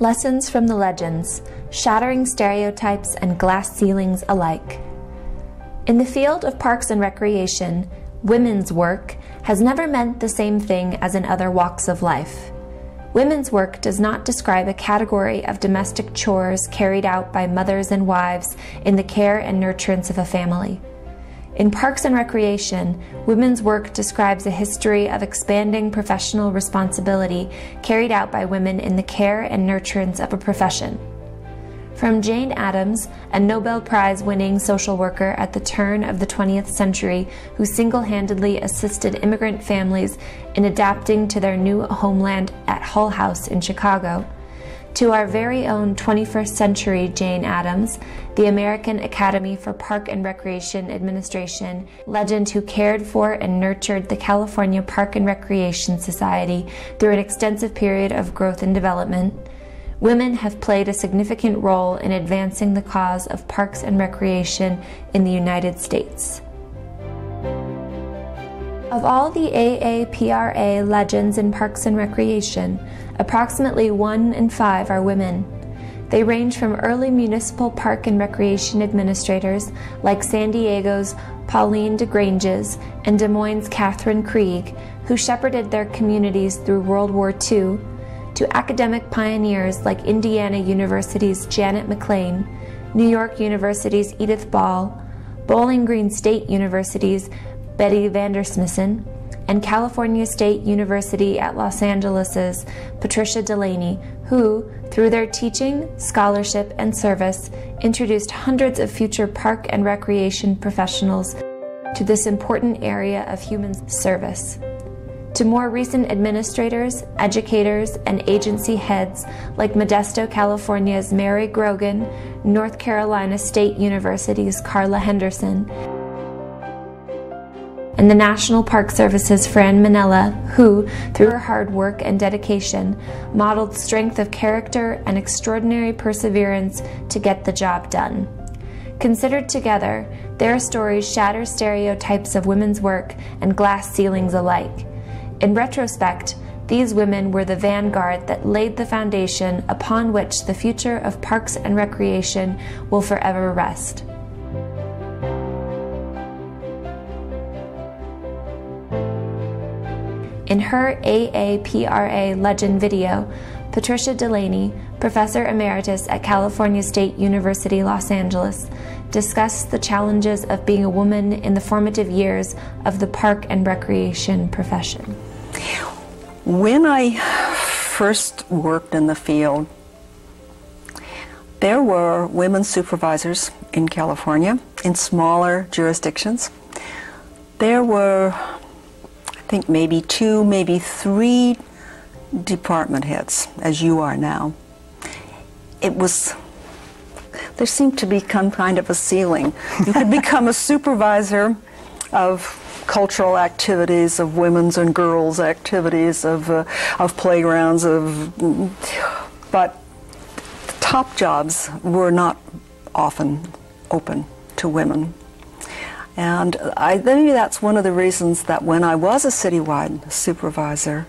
Lessons from the Legends, Shattering Stereotypes and Glass Ceilings Alike. In the field of parks and recreation, women's work has never meant the same thing as in other walks of life. Women's work does not describe a category of domestic chores carried out by mothers and wives in the care and nurturance of a family. In parks and recreation, women's work describes a history of expanding professional responsibility carried out by women in the care and nurturance of a profession. From Jane Addams, a Nobel Prize-winning social worker at the turn of the 20th century who single-handedly assisted immigrant families in adapting to their new homeland at Hull House in Chicago, to our very own 21st century Jane Addams, the American Academy for Park and Recreation Administration legend who cared for and nurtured the California Park and Recreation Society through an extensive period of growth and development, women have played a significant role in advancing the cause of parks and recreation in the United States. Of all the AAPRA legends in parks and recreation, approximately 1 in 5 are women. They range from early municipal park and recreation administrators like San Diego's Pauline DeGrange's and Des Moines' Catherine Krieg, who shepherded their communities through World War II, to academic pioneers like Indiana University's Janet McLean, New York University's Edith Ball, Bowling Green State University's Betty Vandersmissen, and California State University at Los Angeles's Patricia Delaney, who, through their teaching, scholarship, and service, introduced hundreds of future park and recreation professionals to this important area of human service. To more recent administrators, educators, and agency heads like Modesto, California's Mary Grogan, North Carolina State University's Carla Henderson, and the National Park Service's Fran Minella, who, through her hard work and dedication, modeled strength of character and extraordinary perseverance to get the job done. Considered together, their stories shatter stereotypes of women's work and glass ceilings alike. In retrospect, these women were the vanguard that laid the foundation upon which the future of parks and recreation will forever rest. In her AAPRA Legend video, Patricia Delaney, Professor Emeritus at California State University, Los Angeles, discussed the challenges of being a woman in the formative years of the park and recreation profession. When I first worked in the field, there were women supervisors in California in smaller jurisdictions. There were, I think, maybe 2, maybe 3 department heads, as you are now. There seemed to become kind of a ceiling. You could become a supervisor of cultural activities, of women's and girls' activities, of playgrounds, but the top jobs were not often open to women. And maybe that's one of the reasons that when I was a citywide supervisor,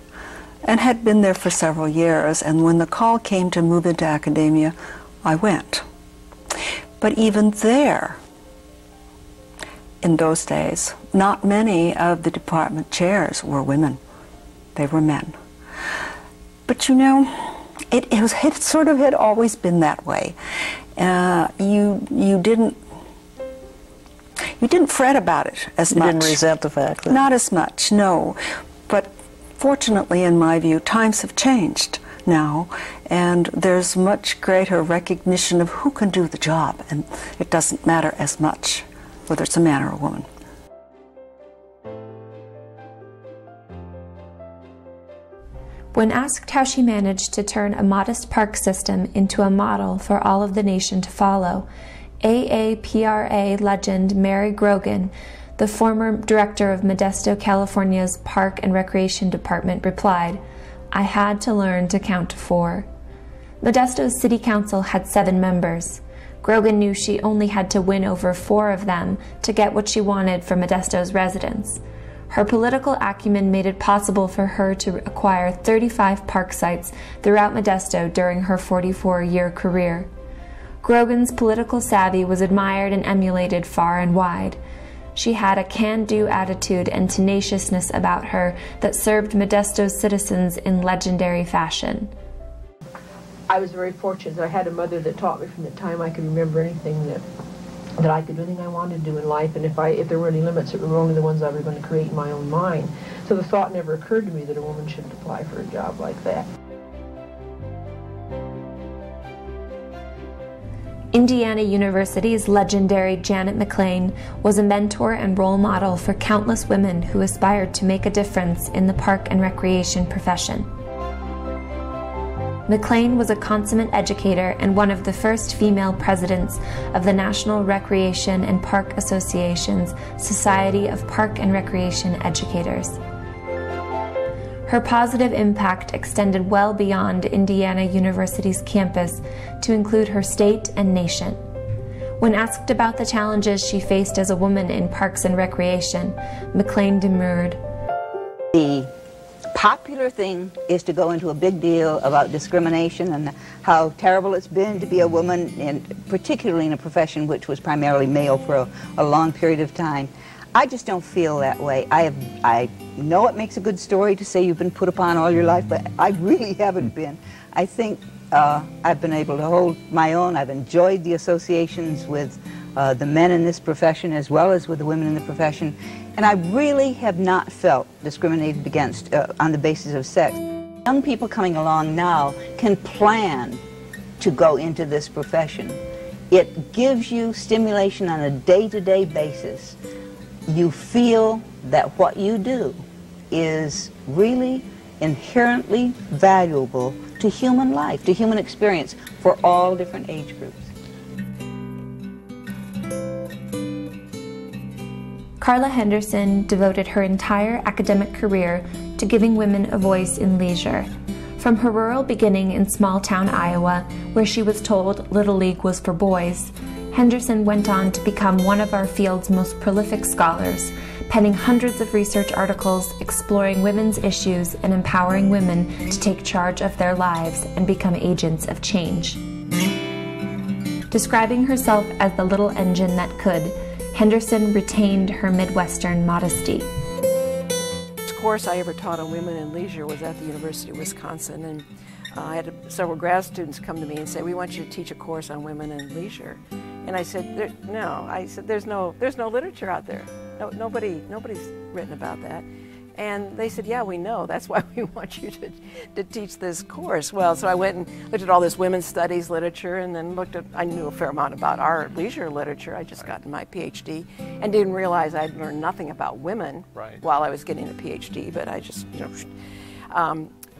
and had been there for several years, and when the call came to move into academia, I went. But even there, in those days, not many of the department chairs were women. They were men. But you know, it sort of had always been that way. You didn't fret about it as much. You didn't resent the fact that... Not as much, no. But fortunately, in my view, times have changed now, and there's much greater recognition of who can do the job, and it doesn't matter as much whether it's a man or a woman. When asked how she managed to turn a modest park system into a model for all of the nation to follow, AAPRA legend Mary Grogan, the former director of Modesto, California's Park and Recreation Department, replied, "I had to learn to count to 4. Modesto's city council had 7 members. Grogan knew she only had to win over 4 of them to get what she wanted for Modesto's residents. Her political acumen made it possible for her to acquire 35 park sites throughout Modesto during her 44-year career. Grogan's political savvy was admired and emulated far and wide. She had a can-do attitude and tenaciousness about her that served Modesto's citizens in legendary fashion. I was very fortunate that I had a mother that taught me from the time I could remember anything that I could do anything I wanted to do in life, and if there were any limits, it were only the ones I was going to create in my own mind. So the thought never occurred to me that a woman shouldn't apply for a job like that. Indiana University's legendary Janet McLean was a mentor and role model for countless women who aspired to make a difference in the park and recreation profession. McLean was a consummate educator and one of the first female presidents of the National Recreation and Park Association's Society of Park and Recreation Educators. Her positive impact extended well beyond Indiana University's campus to include her state and nation. When asked about the challenges she faced as a woman in parks and recreation, McLean demurred. The popular thing is to go into a big deal about discrimination and how terrible it's been to be a woman, and particularly in a profession which was primarily male for a long period of time. I just don't feel that way. I know it makes a good story to say you've been put upon all your life, but I really haven't been. I think I've been able to hold my own. I've enjoyed the associations with the men in this profession as well as with the women in the profession, and I really have not felt discriminated against on the basis of sex. Young people coming along now can plan to go into this profession. It gives you stimulation on a day-to-day basis. You feel that what you do is really inherently valuable to human life, to human experience for all different age groups. Carla Henderson devoted her entire academic career to giving women a voice in leisure. From her rural beginning in small-town Iowa, where she was told Little League was for boys, Henderson went on to become one of our field's most prolific scholars, penning hundreds of research articles exploring women's issues and empowering women to take charge of their lives and become agents of change. Describing herself as the little engine that could, Henderson retained her Midwestern modesty. The first course I ever taught on women in leisure was at the University of Wisconsin, and I had several grad students come to me and say, "We want you to teach a course on women in leisure." And I said, "No." I said, "There's no literature out there. Nobody's written about that." And they said, "Yeah, we know. That's why we want you to teach this course." Well, so I went and looked at all this women's studies literature, and then I knew a fair amount about our leisure literature. I just gotten my PhD and didn't realize I'd learned nothing about women while I was getting a PhD, but I just,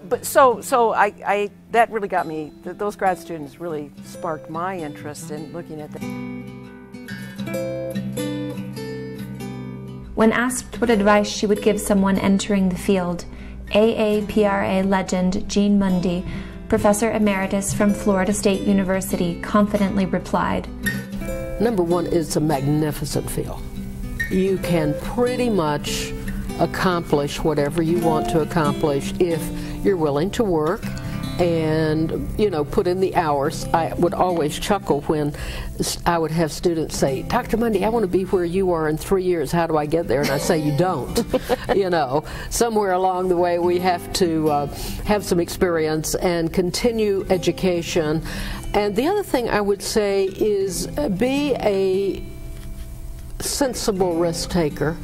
but so I that really got me, those grad students really sparked my interest in looking at that. When asked what advice she would give someone entering the field, AAPRA legend Jean Mundy, Professor Emeritus from Florida State University, confidently replied, "Number one, it's a magnificent field. You can pretty much accomplish whatever you want to accomplish if you're willing to work and, put in the hours." I would always chuckle when I would have students say, "Dr. Mundy, I want to be where you are in 3 years. How do I get there?" And I say, "You don't." Somewhere along the way we have to have some experience and continue education. And the other thing I would say is be a sensible risk taker.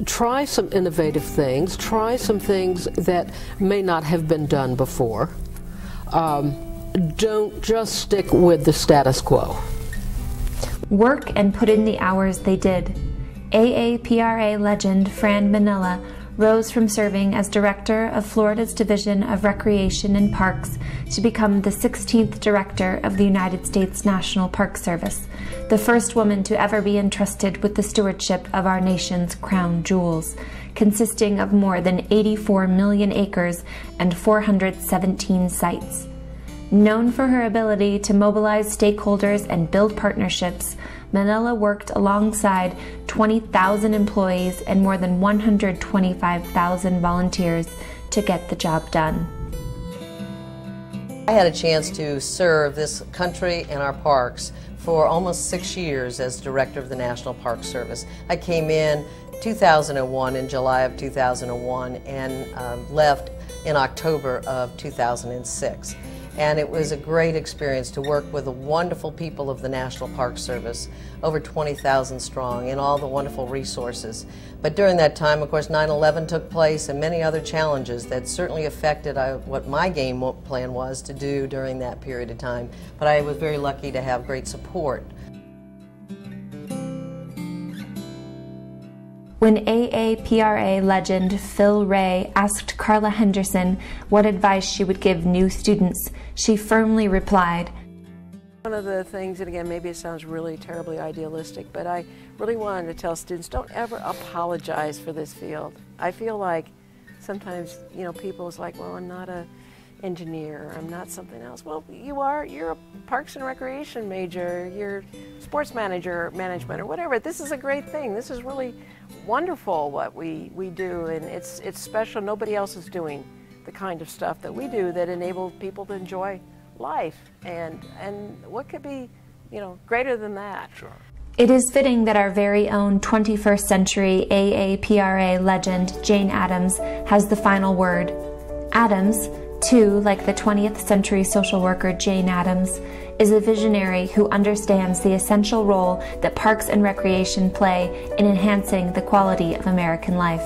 Try some innovative things, try some things that may not have been done before. Don't just stick with the status quo. Work and put in the hours they did. AAPRA legend Fran Manila rose from serving as director of Florida's Division of Recreation and Parks to become the 16th director of the United States National Park Service, the first woman to ever be entrusted with the stewardship of our nation's crown jewels, consisting of more than 84 million acres and 417 sites. Known for her ability to mobilize stakeholders and build partnerships, Manila worked alongside 20,000 employees and more than 125,000 volunteers to get the job done. I had a chance to serve this country and our parks for almost 6 years as director of the National Park Service. I came in 2001, in July of 2001, and left in October of 2006. And it was a great experience to work with the wonderful people of the National Park Service, over 20,000 strong, and all the wonderful resources. But during that time, of course, 9/11 took place and many other challenges that certainly affected what my game plan was to do during that period of time. But I was very lucky to have great support. When AAPRA legend Phil Ray asked Carla Henderson what advice she would give new students, she firmly replied, one of the things, and again, maybe it sounds really terribly idealistic, but I really wanted to tell students, don't ever apologize for this field. I feel like sometimes, you know, people's like, well, I'm not an engineer, I'm not something else. Well, you are. You're a Parks and Recreation major, you're sports management, or whatever. This is a great thing. This is really wonderful what we do, and it's special. Nobody else is doing the kind of stuff that we do that enables people to enjoy life, and what could be, you know, greater than that? Sure. It is fitting that our very own 21st century AAPRA legend Jane Addams has the final word. Addams, too, like the 20th century social worker Jane Addams, is a visionary who understands the essential role that parks and recreation play in enhancing the quality of American life.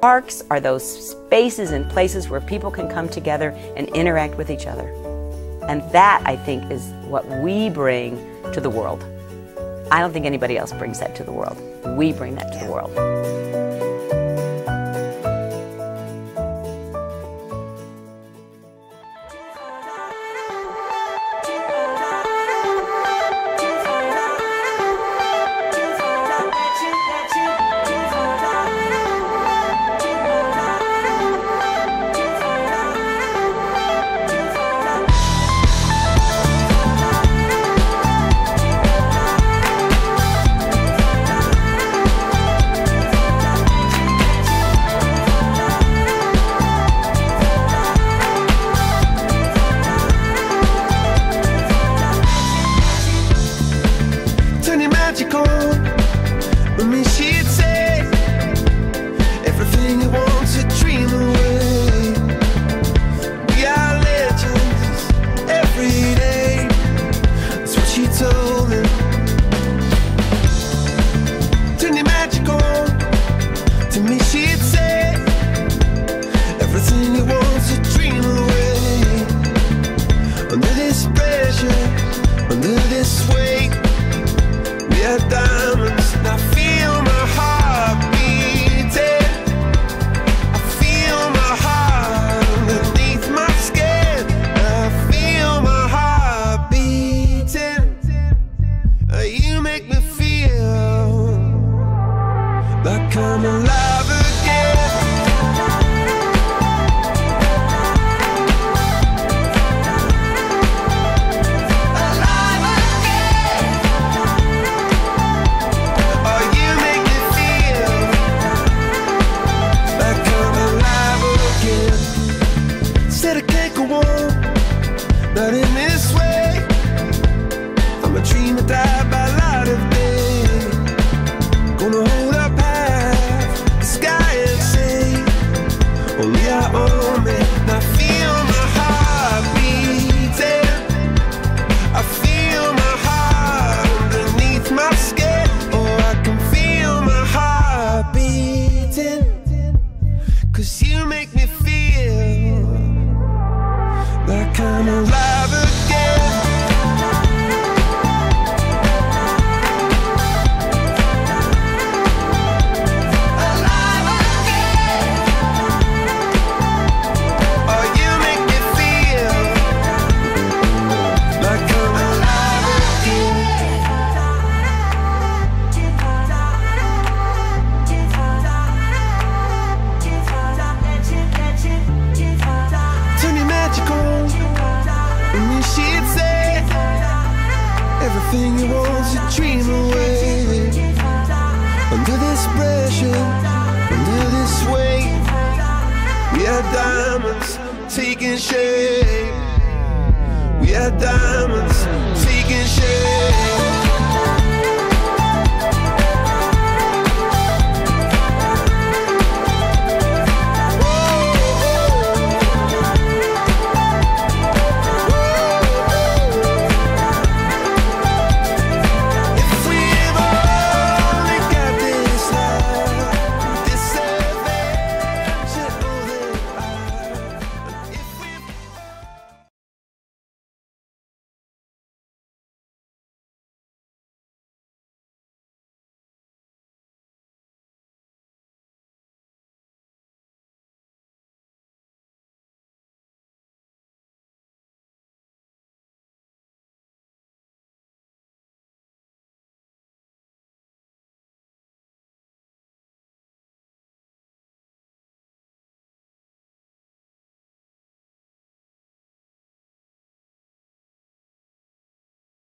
Parks are those spaces and places where people can come together and interact with each other. And that, I think, is what we bring to the world. I don't think anybody else brings that to the world. We bring that to the world. anything you want to dream away. Under this pressure, under this weight, we are diamonds taking shape. We are diamonds taking shape.